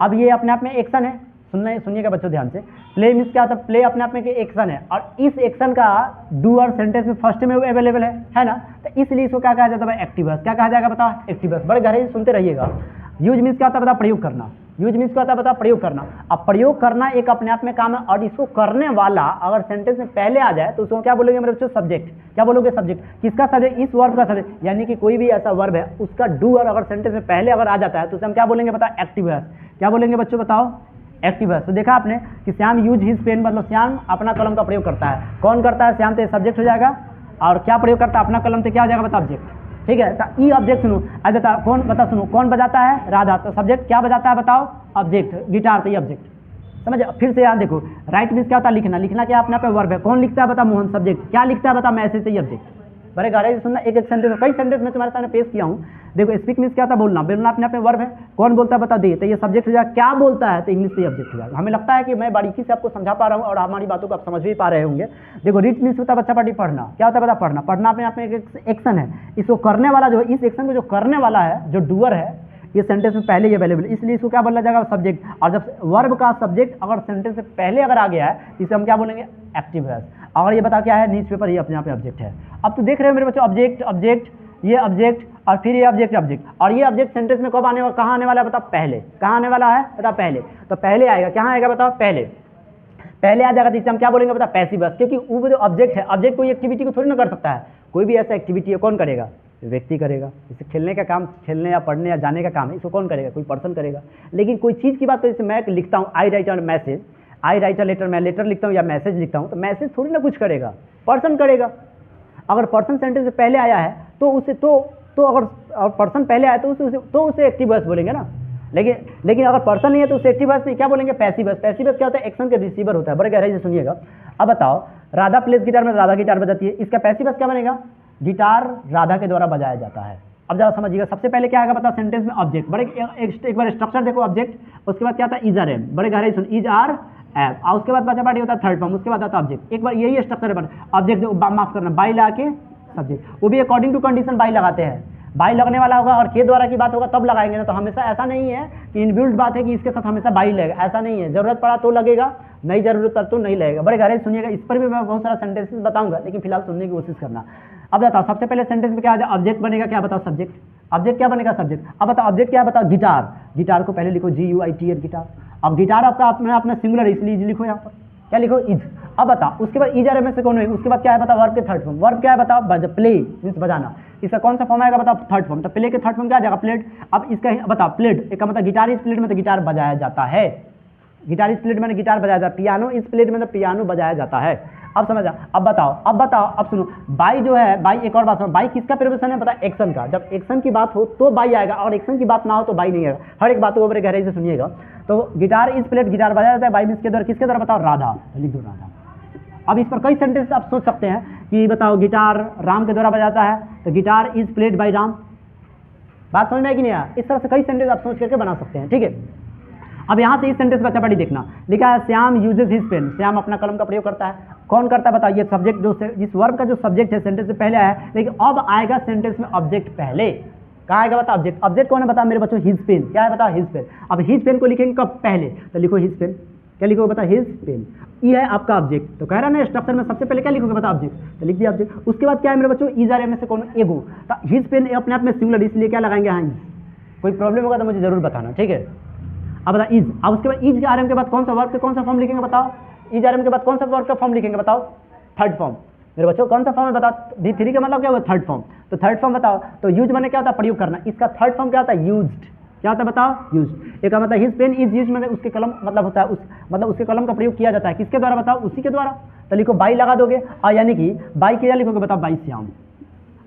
अब ये अपने आप में एक्शन है, सुनिएगा बच्चों ध्यान से, प्ले मीन्स क्या होता है, प्ले अपने आप में एक्शन है, और इस एक्शन का डूअर सेंटेंस में फर्स्ट में अवेलेबल है ना, तो इसलिए इसको क्या कहा जाता है, एक्टिवर्स, क्या कहा जाएगा बताओ, एक्टिवर्स। बड़े गहराई से सुनते रहिएगा। यूज मीन्स क्या होता है बता, प्रयोग करना, यूज मीन्स क्या होता है बता, प्रयोग करना। अब प्रयोग करना एक अपने आप में काम है, और इसको करने वाला अगर सेंटेंस में पहले आ जाए तो उसको क्या बोलोगे मेरे बच्चों, सब्जेक्ट, क्या बोलोगे सब्जेक्ट, किसका सब्जेक्ट, इस वर्ब का सब्जेक्ट, यानी कि कोई भी ऐसा वर्ब है उसका डूअर अगर सेंटेंस में पहले अगर आ जाता है तो उसे हम क्या बोलेंगे बता, एक्टिवर्स, क्या बोलेंगे बच्चों बताओ, एक्टिवर्स। तो देखा आपने कि श्याम यूज हिज पेन, मतलब श्याम अपना कलम का प्रयोग करता है, कौन करता है, श्याम, तो सब्जेक्ट हो जाएगा, और क्या प्रयोग करता है, अपना कलम, तो क्या हो जाएगा बता, ऑब्जेक्ट, ठीक है। तो ई ऑब्जेक्ट सुनो, अब बता कौन, बता सुनो, कौन बजाता है, राधा, तो सब्जेक्ट क्या बजाता है बताओ, ऑब्जेक्ट, गिटार, तो ये ऑब्जेक्ट, समझ। फिर से याद देखो, राइट मीन्स क्या होता है, लिखना, लिखना क्या अपने आप में वर्ब है, कौन लिखता है बता, मोहन, सब्जेक्ट, क्या लिखता है बता, मैसेज, तो ये ऑब्जेक्ट। बड़े गहराई से सुनना, एक एक सेंटेंस, कई सेंटेंस में तुम्हारे सामने पेश किया हूँ। देखो स्पीक मीन्स क्या होता है, बोलना, बोलना अपने आप में वर्ब है, कौन बोलता है बता, दे, तो ये सब्जेक्ट हो जाएगा, क्या बोलता है, तो इंग्लिश से ऑब्जेक्ट हो जाएगा। हमें लगता है कि मैं बारीकी से आपको समझा पा रहा हूँ और हमारी बातों को आप समझ भी पा रहे होंगे। देखो रीड मीन्स होता है बच्चा पार्टी पढ़ना, क्या होता है बता, पढ़ना, पढ़ना अपने आप में एक एक्शन है, इसको करने वाला जो, इस एक्शन को जो करने वाला है, जो डूअर है, ये सेंटेंस में पहले ही अवेलेबल, इसलिए इसको क्या बोला जाएगा, सब्जेक्ट। और जब वर्ब का सब्जेक्ट अगर सेंटेंस से पहले अगर आ गया है, इसे हम क्या बोलेंगे, एक्टिव है। अगर ये बता क्या है, न्यूज़ पेपर, ये अपने आप में ऑब्जेक्ट है। अब तो देख रहे हो मेरे बच्चों, ऑब्जेक्ट, ऑब्जेक्ट, ये ऑब्जेक्ट, और फिर ये ऑब्जेक्ट, ऑब्जेक्ट, और ये ऑब्जेक्ट सेंटेंस में कब आने वाला, कहाँ आने वाला है बता, पहले, कहाँ आने वाला है बता, पहले। तो पहले आएगा, कहाँ आएगा बताओ, पहले, पहले आ जाएगा, तो इसे हम क्या बोलेंगे बता, पैसिव वॉइस, क्योंकि वो जो ऑब्जेक्ट है, ऑब्जेक्ट कोई एक्टिविटी को थोड़ी ना कर सकता है, कोई भी ऐसा एक्टिविटी है कौन करेगा, व्यक्ति करेगा। इसे खेलने का काम, खेलने या पढ़ने या जाने का काम है, इसको कौन करेगा, कोई पर्सन करेगा। लेकिन कोई चीज़ की बात, तो जैसे मैं लिखता हूँ, I write a message, I write a letter, मैं लेटर लिखता हूँ या मैसेज लिखता हूँ, तो मैसेज थोड़ी ना कुछ करेगा, पर्सन करेगा। अगर पर्सन सेंटेंस से पहले आया है तो उसे तो अगर पर्सन पहले आया तो उसे एक्टिव वॉइस बोलेंगे ना। लेकिन अगर पर्सन नहीं है तो उसे एक्टिव वॉइस नहीं, क्या बोलेंगे, पैसिव वॉइस। पैसिव वॉइस क्या होता है, एक्शन के रिसीवर होता है। बड़े गहराई से सुनिएगा। अब बताओ, राधा प्लेस गिटार में राधा गिटार बजाती है, इसका पैसिव वॉइस क्या बनेगा, गिटार राधा के द्वारा बजाया जाता है। अब जरा समझिएगा, सबसे पहले क्या आएगा बताओ, सेंटेंस में ऑब्जेक्ट। बड़े एक बार स्ट्रक्चर देखो, ऑब्जेक्ट, उसके बाद क्या आता है, इज आर एम। बड़े गहराई सुन, इज आर एम, और उसके बाद बचा पार्टी होता है थर्ड फॉर्म, उसके बाद आता है ऑब्जेक्ट। एक बार यही स्ट्रक्चर है, ऑब्जेक्ट माफ करना, बाई ला के सब्जेक्ट, वो भी अकॉर्डिंग टू कंडीशन बाई लगाते हैं। बाई लगने वाला होगा और के द्वारा की बात होगा तब लगाएंगे ना, तो हमेशा ऐसा नहीं है कि इनबिल्ट बात है कि इसके साथ हमेशा बाई लगेगा, ऐसा नहीं है। जरूरत पड़ा तो लगेगा, नहीं जरूरत पर तो नहीं लगेगा। बड़े गहराई सुनिएगा, इस पर भी मैं बहुत सारा सेंटेंसेस बताऊंगा, लेकिन फिलहाल सुनने की कोशिश करना। अब बताओ, सबसे पहले सेंटेंस में क्या आ जाए, ऑब्जेक्ट बनेगा, क्या बताओ, सब्जेक्ट। ऑब्जेक्ट क्या बनेगा, सब्जेक्ट। अब बताओ ऑब्जेक्ट क्या बताओ, गिटार। गिटार को पहले लिखो GUITAR, गिटार। अब गिटार आपका अपना सिंगुलर, इसलिए इज लिखो यहाँ पर, क्या लिखो, इज। अब बताओ उसके बाद इज आर में से कौन है, उसके बाद क्या है बताओ, वर्ब के थर्ड फॉर्म। वर्ब क्या है बताओ, प्ले मीन्स बजाना, इसका कौन सा फॉर्म आएगा बताओ, थर्ड फॉर्म। तो प्ले के थर्ड फॉर्म क्या आ जाएगा, प्लेड। अब इसका बताओ, प्लेड एक का मतलब गिटार इज प्लेड में तो गिटार बजाया जाता है, गिटार इज प्लेड में गिटार बजाया जाता है, पियानो इज प्लेड में तो पियानो बजाया जाता है। अब समझा। अब बताओ, अब सुनो, बाई जो है, बाई एक और बात सुनो, बाई किसका प्रिपोजिशन है पता है, एक्शन का। जब एक्शन की बात हो तो बाई आएगा, और एक्शन की बात ना हो तो बाई नहीं आएगा। हर एक बात को बड़े गहराई से सुनिएगा। तो गिटार इज प्लेड, गिटार बजाया जाता है, बाई मीन्स के द्वारा, किसके द्वारा बताओ, राधा, लिख दो राधा। अब इस पर कई सेंटेंस आप सोच सकते हैं कि बताओ गिटार राम के द्वारा बजाता है, तो guitar is played by Ram. बात समझ में आई कि नहीं आया? इस तरह से कई सेंटेंस आप सोच करके बना सकते हैं, ठीक है। अब यहाँ से इस सेंटेंस का चपाटी देखना, लिखा है Shyam uses his pen, Shyam अपना कलम का प्रयोग करता है। कौन करता है बताओ, ये सब्जेक्ट जो जिस वर्ब का जो सब्जेक्ट है सेंटेंस से पहले आया है, लेकिन अब आएगा सेंटेंस में ऑब्जेक्ट पहले। कहाँ आएगा बता, ऑब्जेक्ट। ऑब्जेक्ट कौन है बता मेरे बच्चों, हिज पेन। क्या है बता, हिज पेन। अब हिज पेन को लिखेंगे कब, पहले, तो लिखो हिज पेन। क्या लिखो बता, हिज पेन। ई है आपका ऑब्जेक्ट। तो कह रहा है ना स्ट्रक्चर में सबसे पहले क्या लिखोगे बता ऑब्जेक्ट, तो लिख दिया ऑब्जेक्ट। उसके बाद क्या है मेरे बच्चों, इज आर में से कौन एगो, तो हिज पेन अपने आप में सिंगुलर, इसलिए क्या लगाएंगे हाँ इज। कोई प्रॉब्लम होगा तो मुझे जरूर बताना, ठीक है। अब बता इज, अब उसके बाद इज आर एम के बाद कौन सा वर्ब के कौन सा फॉर्म लिखेंगे बताओ, इज आर एम के बाद कौन सा वर्ब का फॉर्म लिखेंगे बताओ, थर्ड फॉर्म। मेरे बच्चों कौन सा फॉर्म है बताओ, V3 का मतलब क्या हुआ, थर्ड फॉर्म। तो थर्ड फॉर्म बताओ, तो यूज मैंने क्या होता है, प्रयोग करना, इसका थर्ड फॉर्म क्या होता है, यूज्ड। क्या होता है बताओ, यूज्ड। एक मतलब हिज पेन इज यूज्ड, मतलब उसके कलम मतलब होता है उस, मतलब उसके कलम का प्रयोग किया जाता है, किसके द्वारा बताओ, उसी के द्वारा। तो लिखो बाई लगा दोगे, और यानी कि बाई क्या लिखोगे बताओ, बाई श्याम।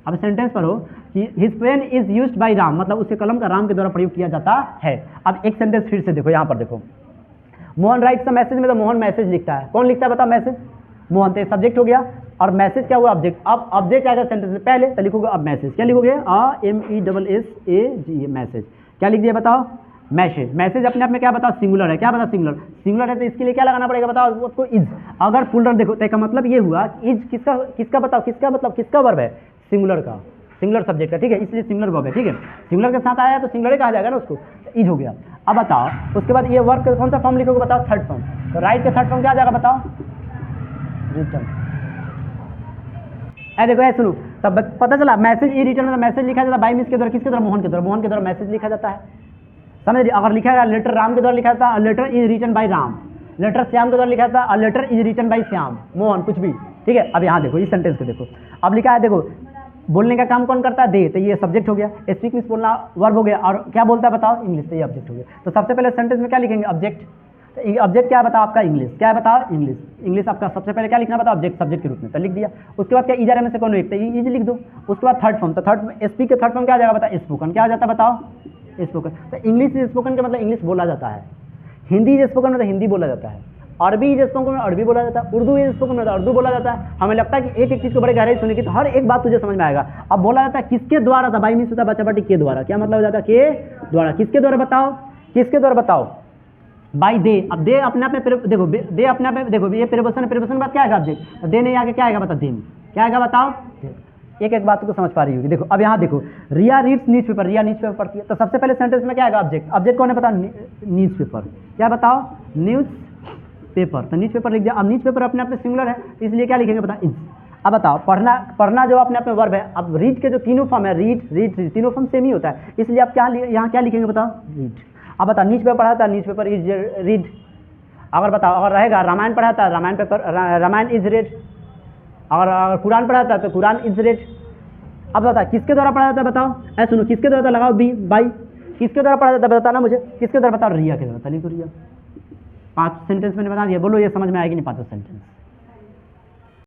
अब सेंटेंस पढ़ो कि his pen is used by Ram, मतलब उसके कलम का राम के द्वारा प्रयोग किया जाता है। अब एक सेंटेंस फिर से देखो, यहाँ पर देखो, मोहन राइट्स अ मैसेज में, तो मोहन मैसेज लिखता है, कौन लिखता है बताओ, मैसेज, मोहन। तो सब्जेक्ट हो गया, और मैसेज क्या हुआ, ऑब्जेक्ट। अब ऑब्जेक्ट आएगा सेंटेंस में पहले, तो लिखोगे अब मैसेज, क्या लिखोगे, MESSAG, मैसेज। क्या लिख दिया बताओ, मैसेज। मैसेज अपने आप में क्या बताओ, सिंगुलर है, क्या बताओ, सिंगुलर। सिंगुलर है तो इसके लिए क्या लगाना पड़ेगा बताओ, उसको इज। अगर प्लूरल देखो तो इसका मतलब ये हुआ इज किसका, किसका बताओ, किसका मतलब किसका वर्ब है, सिंगुलर का, सिंगुलर सब्जेक्ट का, ठीक है, इसलिए सिंगुलर वर्ब है, ठीक है। सिंगुलर के साथ आया तो सिंगुलर ही कहा जाएगा ना उसको, तो इज हो गया। अब बताओ उसके बाद ये वर्ब का कौन सा फॉर्म लिखोगे बताओ, थर्ड फॉर्म। तो राइट का थर्ड फॉर्म क्या आ जाएगा बताओ, रिटर्न। देखो सुनो, तब पता चला मैसेज ई रिटर्न में मैसेज लिखा जाता है बाई मीन्स के द्वारा, किसके द्वारा, मोहन के द्वारा, मोहन के द्वारा मैसेज लिखा जाता है, समझ। अगर लिखा जाए लेटर राम के द्वारा लिखा जाता है, letter is written by Ram. Letter Shyam के द्वारा लिखा जाता है, letter is written by Shyam, Mohan, कुछ भी, ठीक है। अब यहाँ देखो इस सेंटेंस को देखो, अब लिखा है देखो, बोलने का काम कौन करता है, दे, तो ये सब्जेक्ट हो गया, स्पीक मीन्स बोलना वर्ब हो गया, और क्या बोलता है बताओ, इंग्लिश, तो ये ऑब्जेक्ट हो गया। तो सबसे पहले सेंटेंस में क्या लिखेंगे, ऑब्जेक्ट। तो ऑब्जेक्ट क्या है बताओ आपका, इंग्लिश, क्या है बताओ, इंग्लिश। इंग्लिश आपका सबसे पहले क्या लिखना बताओ, ऑब्जेक्ट, सब्जेक्ट के रूप में, तो लिख दिया। उसके बाद क्या इज आर एम में से कौन एक, तो इज लिख दो। उसके बाद थर्ड फॉर्म, तो थर्ड स्पीक के थर्ड फॉर्म क्या आ जाएगा बताओ, स्पोकन। क्या आ जाता है बताओ, स्पोकन। तो इंग्लिश इज स्पोकन का मतलब इंग्लिश बोला जाता है, हिंदी इज स्पोकन मतलब हिंदी बोला जाता है, अरबी इज स्पोकन में अरबी बोला जाता है, उर्दू इज स्पोकन में उर्दू बोला जाता है। हमें लगता है कि एक एक चीज़ को बड़े गहराई सुनी कि तो हर एक बात तुझे समझ में आएगा। अब बोला जाता है किसके द्वारा था, बाई मीन्स होता है बच्चा पार्टी के द्वारा, क्या मतलब हो जाता है, के द्वारा, किसके द्वारा बताओ, किसके द्वारा बताओ, बाई दे। अब दे अपने आप में देखो, दे अपने आप में देखो, ये प्रिपोजिशन, प्रिपोजिशन बात क्या आएगा, ऑब्जेक्ट। दे नहीं आगे क्या आएगा बताओ, देम, क्या आएगा बताओ, एक एक बात को समझ पा रही होगी। देखो अब यहाँ देखो, रिया रीड्स न्यूज पेपर, रिया न्यूज पेपर पढ़ती है, तो सबसे पहले सेंटेंस में क्या आएगा, ऑब्जेक्ट। ऑब्जेक्ट कौन है बताओ, न्यूज पेपर, क्या बताओ, न्यूज पेपर। तो न्यूज पेपर लिख दिया। अब न्यूज पेपर अपने आप में सिंगुलर है, इसलिए क्या लिखेंगे बताओ, इज। अब बताओ पढ़ना, पढ़ना जो अपने आप में वर्ब है। अब रीड के जो तीनों फॉर्म है, रीड रीड तीनों फॉर्म सेम ही होता है, इसलिए आप क्या यहाँ क्या लिखेंगे बताओ, रीड। अब बताओ न्यूज पेपर पढ़ा था, न्यूज पेपर इज रीड। अगर बताओ अगर रहेगा रामायण पढ़ा था, Ramayana paper, Ramayana is read. अगर कुरान पढ़ा था तो कुरान इज रेड। अब बताओ किसके द्वारा पढ़ा जाता है बताओ, ऐसे सुनो, किसके द्वारा लगाओ, बी बाई। किसके द्वारा पढ़ा जाता है बताना मुझे, किसके द्वारा बताओ, रिया के द्वारा। लिखो रिया। 5 सेंटेंस मैंने बता दिया, बोलो ये समझ में आएगी नहीं 5 सेंटेंस।